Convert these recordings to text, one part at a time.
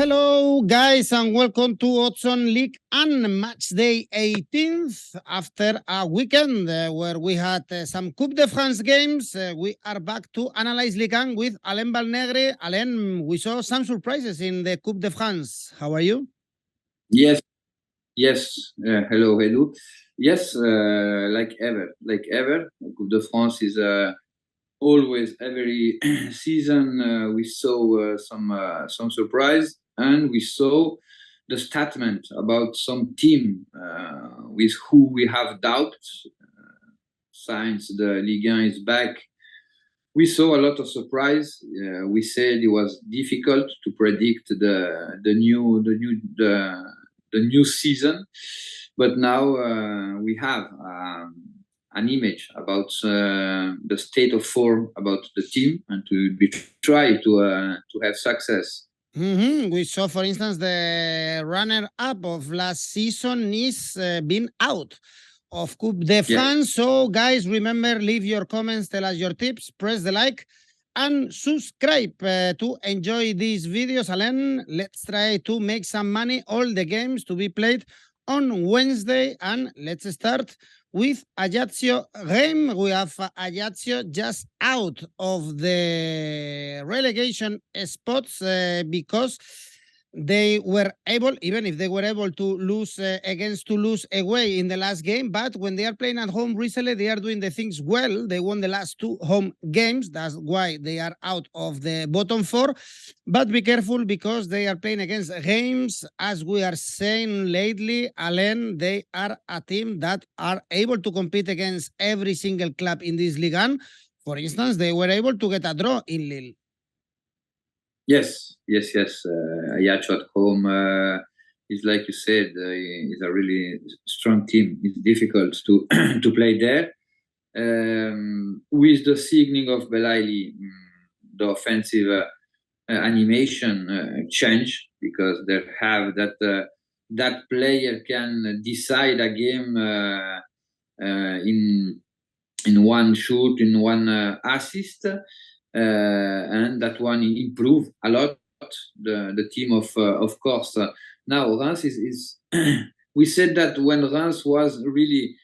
Hello, guys, and welcome to Odds on Ligue and Matchday 18th. After a weekend where we had some Coupe de France games, we are back to analyze Ligue 1 with Alain Valnegri. Alain, we saw some surprises in the Coupe de France. How are you? Yes. Hello, Edu. Yes, like ever. Coupe de France is always every season. We saw some surprise, and we saw the statement about some team with who we have doubts. Since the Ligue 1 is back, we saw a lot of surprise. We said it was difficult to predict the new season, but now we have an image about the state of form about the team, and we try to have success. We saw, for instance, the runner-up of last season, Nice, been out of Coupe de France. So, guys, remember, leave your comments, tell us your tips, press the like, and subscribe to enjoy these videos. Alain, let's try to make some money. All the games to be played on Wednesday, and let's start with Ajaccio Reims. We have Ajaccio just out of the relegation spots because they were able, even if they were able to lose against Toulouse away in the last game, but when they are playing at home recently, they are doing the things well. They won the last two home games. That's why they are out of the bottom four. But be careful because they are playing against Reims. As we are saying lately, Alain, they are a team that are able to compete against every single club in this Ligue 1. For instance, they were able to get a draw in Lille. Yes. Ajaccio at home is, like you said, is a really strong team. It's difficult to to play there. With the signing of Belaïli, the offensive animation change, because they have that player can decide a game in one shoot, in one assist. And that one improved a lot the team of course. Now Reims is we said that when Reims was really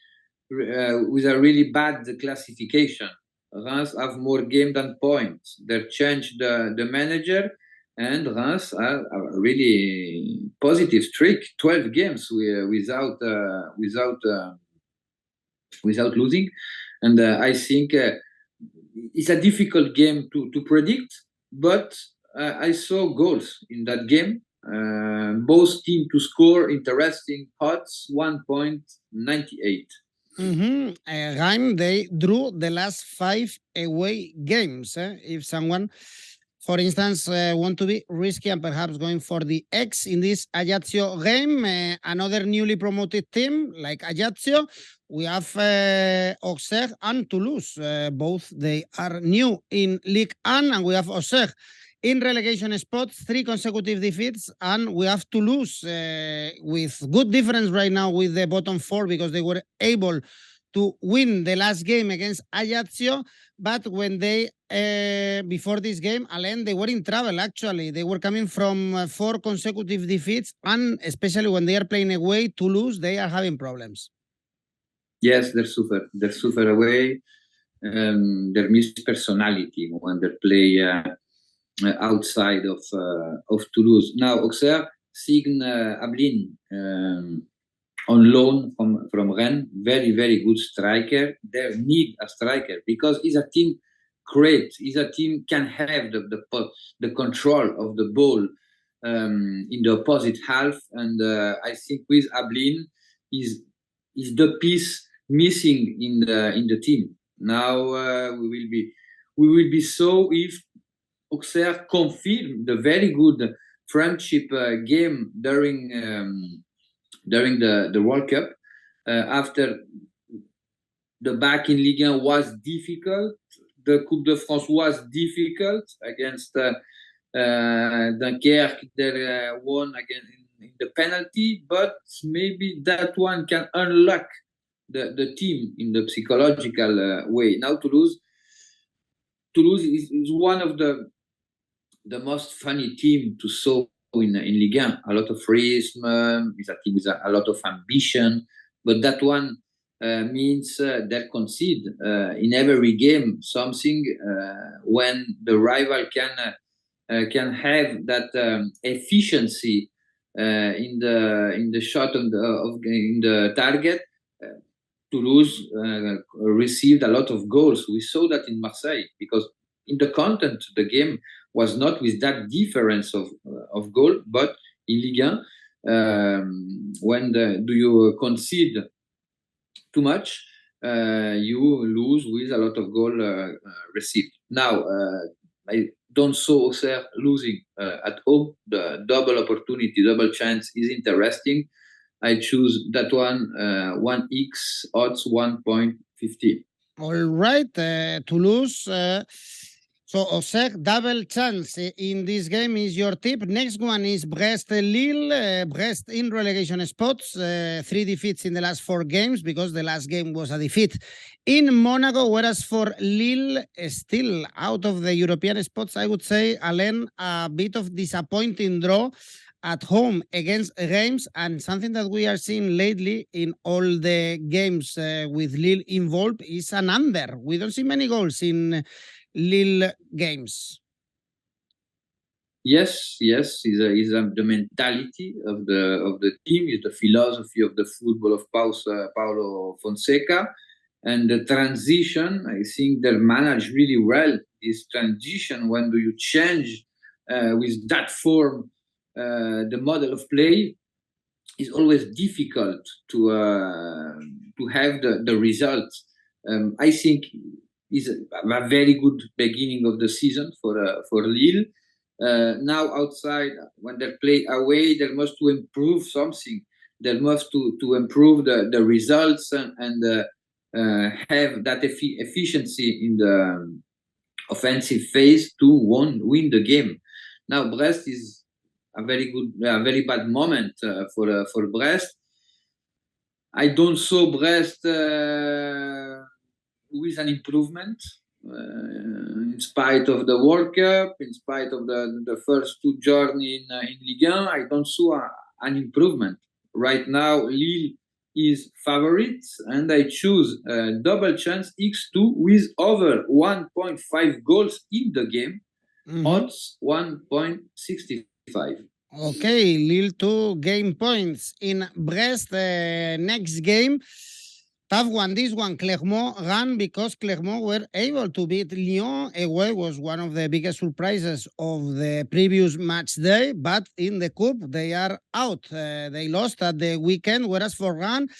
with a really bad classification, Reims have more game than points. They changed the manager, and Reims are a really positive streak, 12 games without losing. And I think it's a difficult game to predict, but I saw goals in that game. Both teams to score interesting odds, 1.98. Reims, they drew the last 5 away games. If someone, for instance, want to be risky and perhaps going for the X in this Ajaccio game, another newly promoted team like Ajaccio, we have Auxerre and Toulouse. Both they are new in Ligue 1, and we have Auxerre in relegation spots, 3 consecutive defeats, and we have Toulouse with good difference right now with the bottom 4 because they were able to win the last game against Ajaccio. But when they, before this game, Alain, they were in trouble, actually. They were coming from 4 consecutive defeats, and especially when they are playing away, Toulouse, they are having problems. Yes, they suffer away. They miss personality when they play outside of Toulouse. Now, Auxerre signed Ablin on loan from Rennes. Very, very good striker. They need a striker because he's a team great. He's a team can have the control of the ball in the opposite half, and I think with Ablin is the piece missing in the team. Now we will be so if Auxerre confirm the very good friendship game during the World Cup. After the back in Ligue 1 was difficult, the Coupe de France was difficult against Dunkerque. They won again in the penalty, but maybe that one can unlock the team in the psychological way. Now Toulouse is one of the most funny team to saw in Ligue 1, a lot of realism, is a team with a lot of ambition, but that one means they concede in every game something when the rival can have that efficiency in the shot in the target. Toulouse received a lot of goals. We saw that in Marseille, because in the content the game was not with that difference of goal, but in Ligue 1, when you concede too much, you lose with a lot of goal received. Now, I don't saw Auxerre losing at home. The double opportunity, double chance is interesting. I choose that one, 1x odds 1.50. All right, Toulouse. So Auxerre, double chance in this game is your tip. Next one is Brest-Lille. Brest in relegation spots. 3 defeats in the last 4 games, because the last game was a defeat in Monaco, whereas for Lille, still out of the European spots, I would say, Alain, a bit of disappointing draw at home against Reims, and something that we are seeing lately in all the games with Lille involved is an under. We don't see many goals in Lille games. Yes, is the mentality of the team, is the philosophy of the football of Paulo Fonseca, and the transition. I think they manage really well this transition. When do you change with that form the model of play? Is always difficult to have the results. I think is a very good beginning of the season for Lille. Now outside, when they play away, they must to improve something. They must to improve the results and have that efficiency in the offensive phase to win the game. Now Brest is a very bad moment for Brest. I don't saw Brest with an improvement in spite of the World Cup, in spite of the first 2 journeys in Ligue 1. I don't saw an improvement. Right now, Lille is favorites, and I choose double chance x2 with over 1.5 goals in the game. Odds 1.65. Okay, Lille 2 game points in Brest. Next game, tough one. This one, Clermont ran, because Clermont were able to beat Lyon away. Was one of the biggest surprises of the previous match day, but in the Coupe they are out. They lost at the weekend, whereas for Rennes,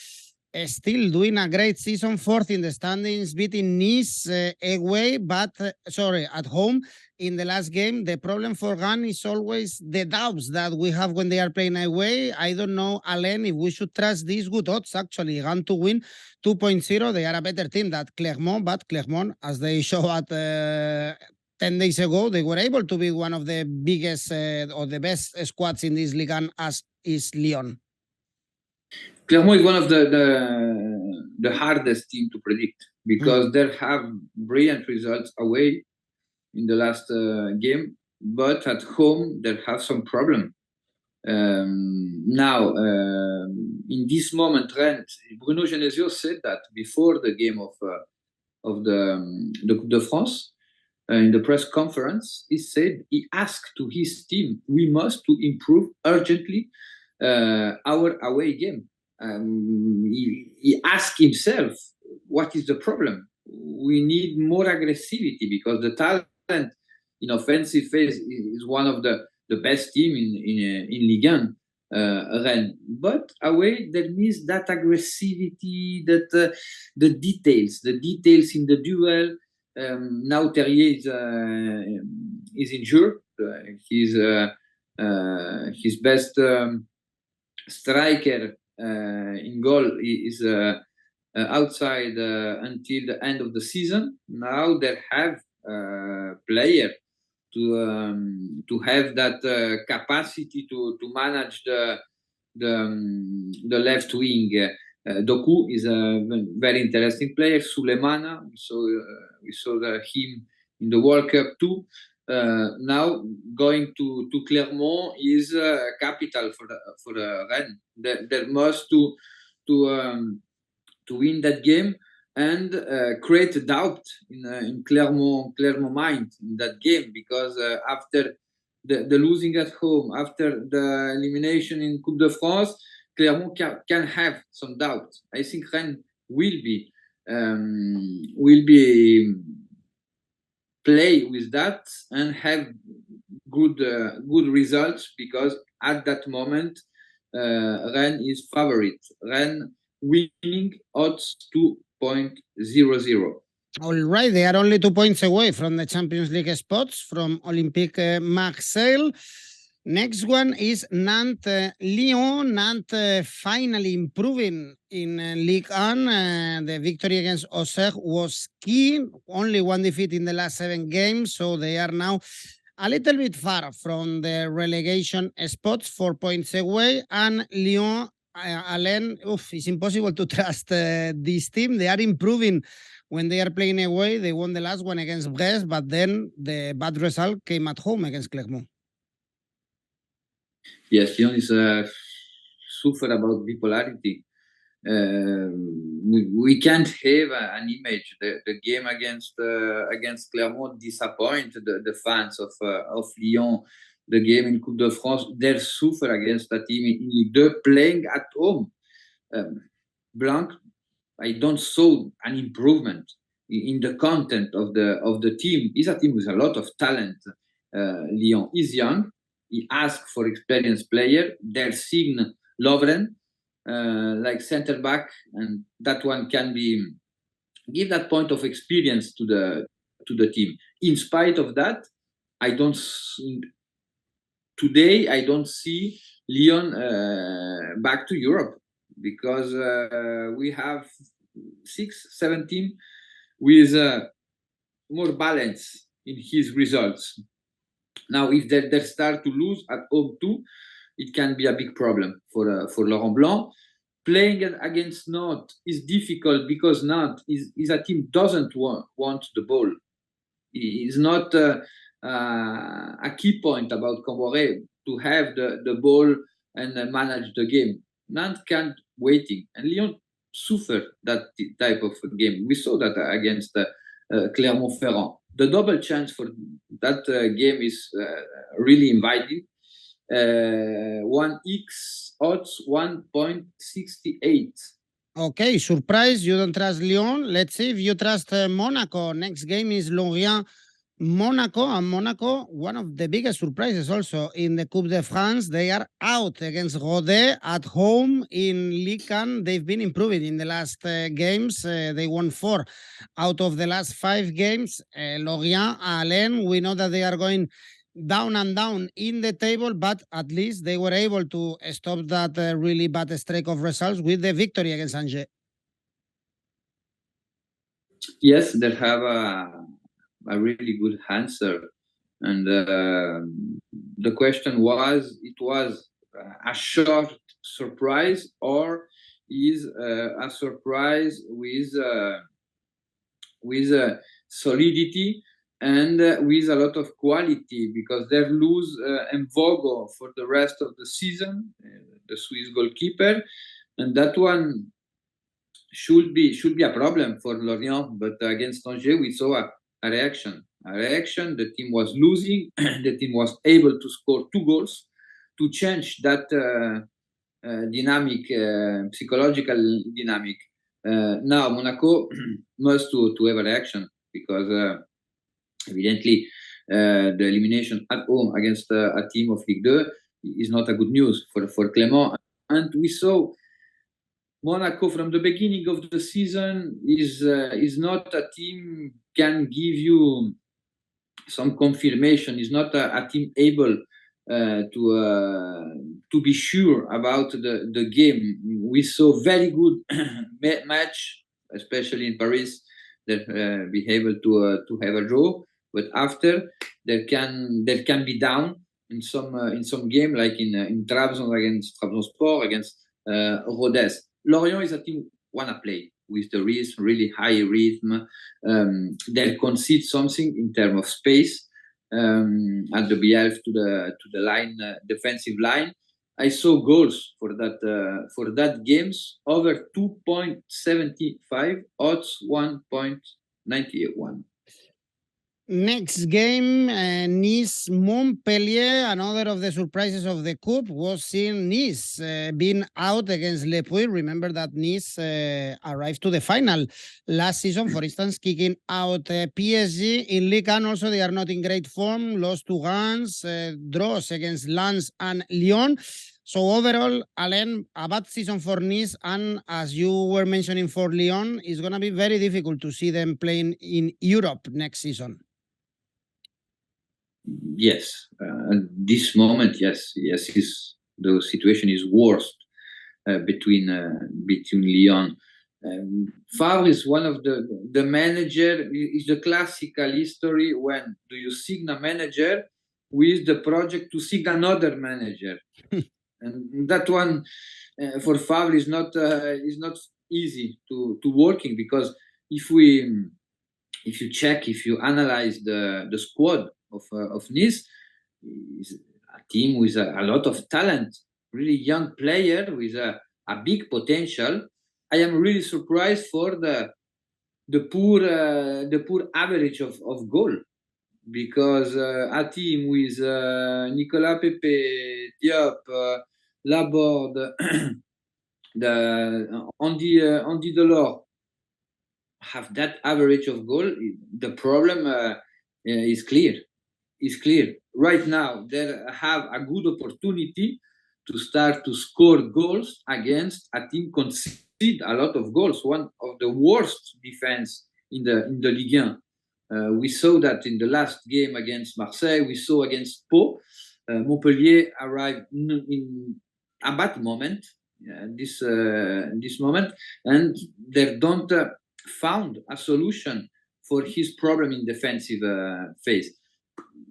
still doing a great season, 4th in the standings, beating Nice away, but at home in the last game. The problem for Rennes is always the doubts that we have when they are playing away. I don't know, Alain, if we should trust these good odds. Actually, Rennes to win 2.0. They are a better team than Clermont, but Clermont, as they showed at 10 days ago, they were able to be one of the biggest or the best squads in this league, as is Lyon. Clermont is one of the hardest team to predict, because they have brilliant results away in the last game, but at home they have some problem. Now, in this moment, Bruno Genesio said that before the game of the Coupe de France, in the press conference, he asked to his team, we must to improve urgently our away game. He asked himself, what is the problem? We need more aggressivity, because the talent in offensive phase is one of the best team in Ligue 1, Rennes. But away, there is that aggressivity, that the details in the duel. Now Terrier is injured. His best striker in goal is outside until the end of the season. Now they have player to have that capacity to manage the left wing. Doku is a very interesting player. Sulemana, so we saw him in the World Cup too. now going to Clermont is capital for the Rennes. They must to win that game and create doubt in Clermont mind in that game, because after the losing at home, after the elimination in Coupe de France, Clermont can have some doubt. I think Rennes will be play with that and have good results, because at that moment Rennes is favorite. Rennes winning odds 2.00. All right, they are only 2 points away from the Champions League spots from Olympique Marseille. Next one is Nantes Lyon. Nantes finally improving in Ligue 1. The victory against Auxerre was key. Only one defeat in the last 7 games, so they are now a little bit far from the relegation spots, 4 points away. And Lyon, Alain, it's impossible to trust this team. They are improving when they are playing away. They won the last one against Brest, but then the bad result came at home against Clermont. Yes, Lyon is suffer about bipolarity. We can't have an image. The game against Clermont disappointed the fans of Lyon. The game in Coupe de France, they suffer against a team in Ligue 2 playing at home. Blanc, I don't saw an improvement in the content of the team. It's a team with a lot of talent. Lyon is young. He asked for experienced player. They're seeing Lovren like center back, and that one can give that point of experience to the team. In spite of that, I don't see Lyon back to Europe, because we have 6-7 teams with more balance in his results. Now, if they start to lose at home too, it can be a big problem for Laurent Blanc. Playing against Nantes is difficult, because Nantes is a team doesn't want the ball. It's not a key point about 𝐜𝐿𝐴 to have the ball and manage the game. Nantes can't waiting, and Lyon suffer that type of game. We saw that against Clermont-Ferrand. The double chance for that game is really inviting. 1x odds 1.68. Okay, surprise, you don't trust Lyon. Let's see if you trust Monaco. Next game is Lorient Monaco, and Monaco, one of the biggest surprises also in the Coupe de France. They are out against Rodez at home in Ligue 1. They've been improving in the last games. They won 4 out of the last 5 games. Lorient, Alain, we know that they are going down and down in the table, but at least they were able to stop that really bad streak of results with the victory against Angers. Yes, they have a really good answer, and the question was, it was a short surprise, or is a surprise with solidity and with a lot of quality, because they lose 𝐜𝐴𝐧𝐧𝐬𝐿 for the rest of the season, the Swiss goalkeeper, and that one should be a problem for Lorient. But against Angers, we saw a reaction. The team was losing. The team was able to score 2 goals to change that dynamic, psychological dynamic. Now Monaco must to have a reaction, because evidently the elimination at home against a team of Ligue 2 is not a good news for Clermont. And we saw Monaco from the beginning of the season is not a team can give you some confirmation. Is not a team able to be sure about the game. We saw very good match, especially in Paris, that be able to have a draw. But after there can be down in some game, like in Trabzon against Trabzonspor, against Rodez. Lorient is a team wanna play with the rhythm, really high rhythm. They'll concede something in terms of space, at the behalf to the line, defensive line. I saw goals for that games over 2.75, odds 1.91. Next game, Nice Montpellier. Another of the surprises of the Coupe was seeing Nice being out against Le Puy. Remember that Nice arrived to the final last season, for instance, kicking out PSG. In Ligue 1 also, they are not in great form. Lost to Reims, draws against Lens and Lyon. So overall, Alain, a bad season for Nice, and as you were mentioning for Lyon, it's going to be very difficult to see them playing in Europe next season. Yes, at this moment, yes, the situation is worst between Lyon. Favre is one of the manager. Is the classical history when do you sign a manager with the project to sign another manager, and that one for Favre is not easy to working, because if you analyze the squad of Nice, is a team with a lot of talent, really young player with a big potential. I am really surprised for the poor average of goal, because a team with Nicolas Pepe, Diop, Laborde, Andy Delors have that average of goal. The problem is clear. Right now, they have a good opportunity to start to score goals against a team concede a lot of goals. One of the worst defense in the Ligue 1. We saw that in the last game against Marseille. We saw against Pau. Montpellier arrived in a bad moment. This moment, and they don't found a solution for his problem in defensive phase.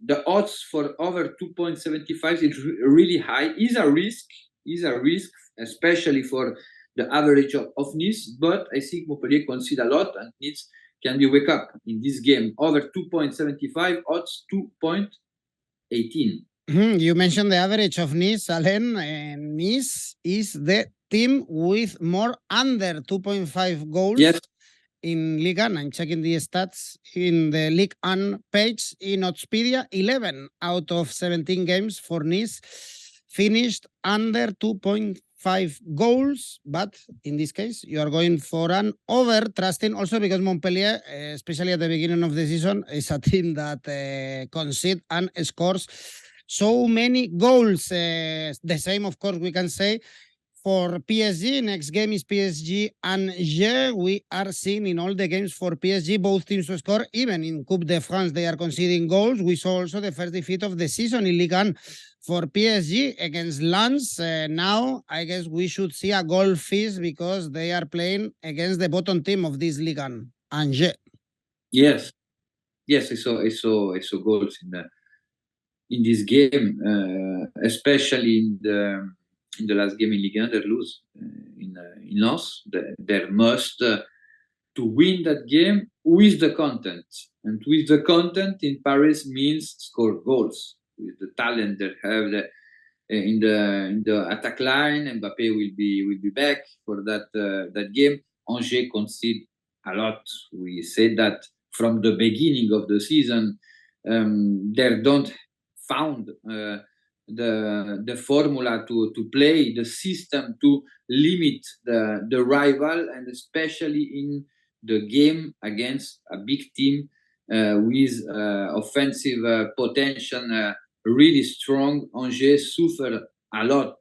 The odds for over 2.75 is really high. Is a risk, especially for the average of Nice. But I think Montpellier concede a lot, and Nice can be wake up in this game. Over 2.75, odds 2.18. You mentioned the average of Nice, Alain. Nice is the team with more under 2.5 goals. Yes. In Ligue 1. I'm checking the stats in the Ligue 1 page in Oddspedia. 11 out of 17 games for Nice finished under 2.5 goals. But in this case, you are going for an over, trusting also because Montpellier, especially at the beginning of the season, is a team that concedes and scores so many goals. The same, of course, we can say for PSG. Next game is PSG and 𝐬𝐭𝐴𝐺. We are seeing in all the games for PSG, both teams to score. Even in Coupe de France, they are conceding goals. We saw also the first defeat of the season in Ligue 1 for PSG against Lens. Now, I guess we should see a goal feast because they are playing against the bottom team of this Ligue 1, Angers. Yes, I saw goals in this game, especially in the last game in Ligue 1, they lose in Nantes. They must to win that game with the content, and with the content in Paris means score goals with the talent they have in the attack line. Mbappé will be back for that game. Angers concede a lot. We said that from the beginning of the season. They don't found the formula to play, the system to limit the rival, and especially in the game against a big team with offensive potential really strong. Angers suffer a lot.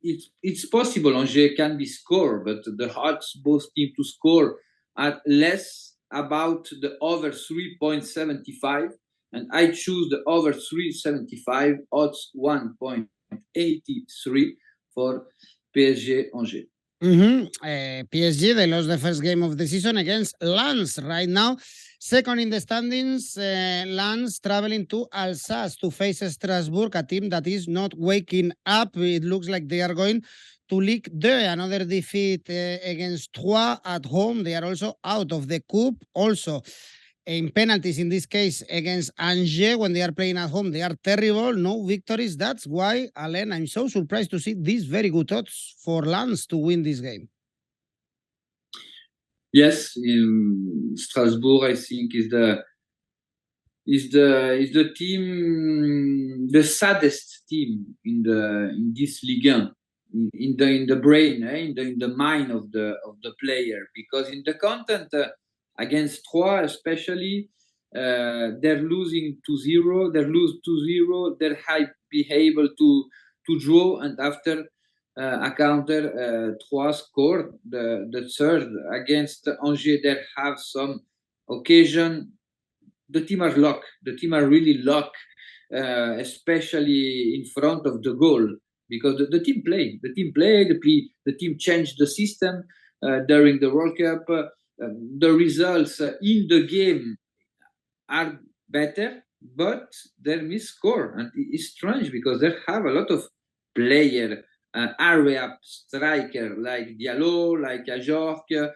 It's possible Angers can be scored, but the odds both teams to score at less about the over 3.75. And I choose the over 3.75, odds 1.83 for PSG Angers. PSG, they lost the first game of the season against Lens right now. Second in the standings, Lens traveling to Alsace to face Strasbourg, a team that is not waking up. It looks like they are going to Ligue 2. Another defeat against Troyes at home. They are also out of the Coupe. Also, in penalties, in this case against Angers, when they are playing at home, they are terrible, no victories. That's why, Alain, I'm so surprised to see these very good odds for Lens to win this game. Yes, in Strasbourg, I think is the team, the saddest team in this Ligue 1, in the brain, in the mind of the player, because in the content against Troyes especially, they're losing 2-0, they lose 2-0, they're be able to draw, and after a counter, Troyes scored the third against Angers. They have some occasion. The team are locked. The team are really locked, especially in front of the goal, because the team play. The team changed the system during the World Cup. The results in the game are better, but they miss score, and it's strange because they have a lot of player, area striker like Diallo, like Ajaccio,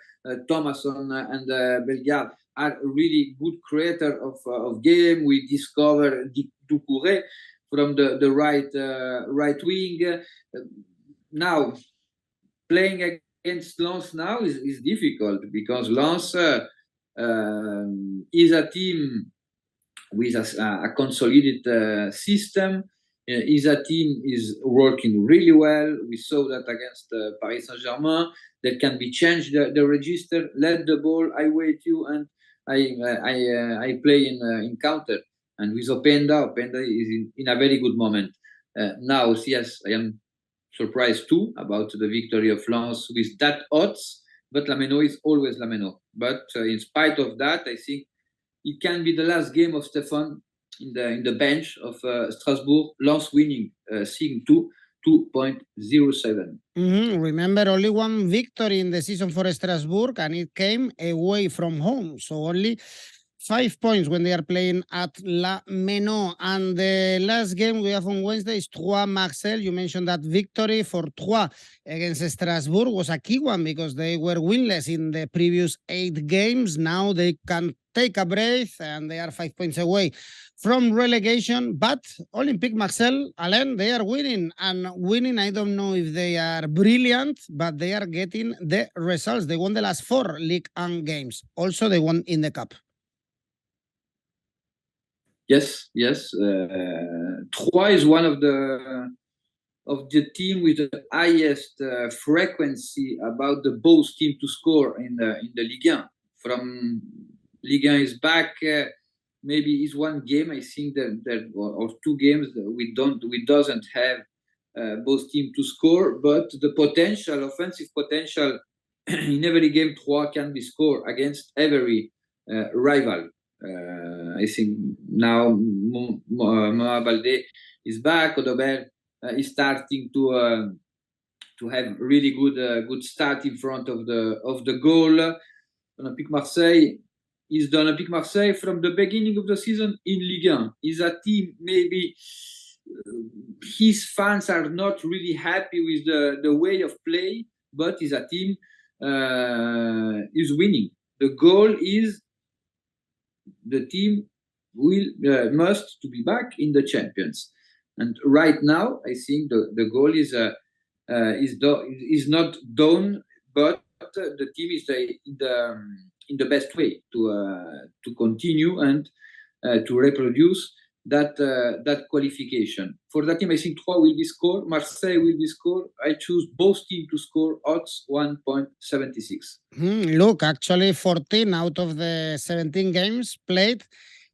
Thomason, and Bellegarde are really good creator of game. We discover 𝐬𝐭𝐿𝐴 from the right wing. Now playing against Lens now is difficult, because Lens is a team with a consolidated system. Is a team is working really well. We saw that against Paris Saint-Germain. That can be changed the register, let the ball, I wait you, and I play in counter. And with 𝐿𝐴 is in a very good moment. Now, yes, I am surprised too about the victory of Lens with that odds, but 𝐿𝐴 is always 𝐿𝐴. But in spite of that, I think it can be the last game of Stefan in the bench of Strasbourg. Lens winning, seeing 2.07. Remember, only one victory in the season for Strasbourg, and it came away from home. So only 5 points when they are playing at 𝐿𝐴. And the last game we have on Wednesday is Troyes-Marseille. You mentioned that victory for Troyes against Strasbourg was a key one, because they were winless in the previous 8 games. Now they can take a breath, and they are 5 points away from relegation. But Olympique Marseille, Alain, they are winning. And winning, I don't know if they are brilliant, but they are getting the results. They won the last 4 Ligue 1 games. Also, they won in the Cup. Yes. Troyes is one of the team with the highest frequency about the both team to score in the Ligue 1. From Ligue 1 is back. Maybe it's one game, I think, that or 2 games that we doesn't have both team to score, but the potential, offensive potential in every game Troyes can be scored against every rival. I think now Mohamed Baldé is back. Odobert is starting to have really good start in front of the goal. Olympique Marseille is the Olympique Marseille from the beginning of the season in Ligue 1. Is a team, maybe his fans are not really happy with the way of play, but is a team is winning. The goal is the team must to be back in the champions. And right now, I think the goal is not done, but the team is in the best way to continue and to reproduce that qualification. For that team, I think Troyes will be scored, Marseille will be scored. I choose both teams to score odds 1.76. Look, actually 14 out of the 17 games played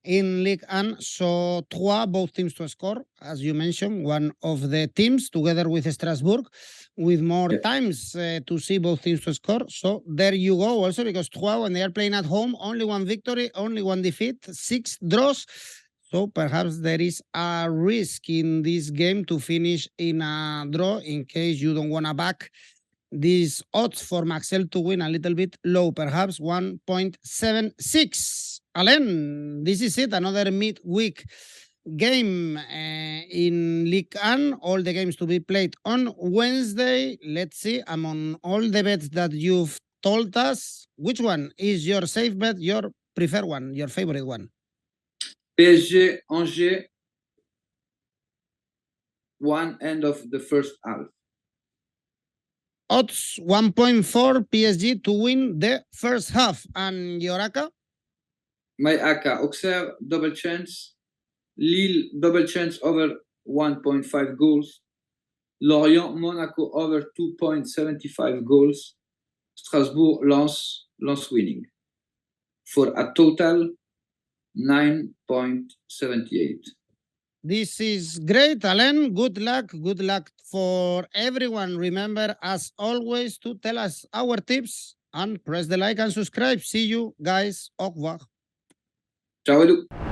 in Ligue 1, so Troyes, both teams to score, as you mentioned, one of the teams together with Strasbourg with more times to see both teams to score. So there you go. Also, because Troyes, when they are playing at home, only 1 victory, only 1 defeat, 6 draws. So perhaps there is a risk in this game to finish in a draw, in case you don't want to back these odds for Marseille to win a little bit low, perhaps 1.76. Alain, this is it, another midweek game in Ligue 1. All the games to be played on Wednesday. Let's see, among all the bets that you've told us, which one is your safe bet, your preferred one, your favorite one. PSG, Angers, one end of the first half. Odds 1.4 PSG to win the first half. And your ACCA? My ACCA, Auxerre, double chance. Lille, double chance over 1.5 goals. Lorient, Monaco over 2.75 goals. Strasbourg, Lens winning. For a total 9.78. This is great, Alain. Good luck. Good luck for everyone. Remember, as always, to tell us our tips and press the like and subscribe. See you guys. Au revoir. Ciao, Edu.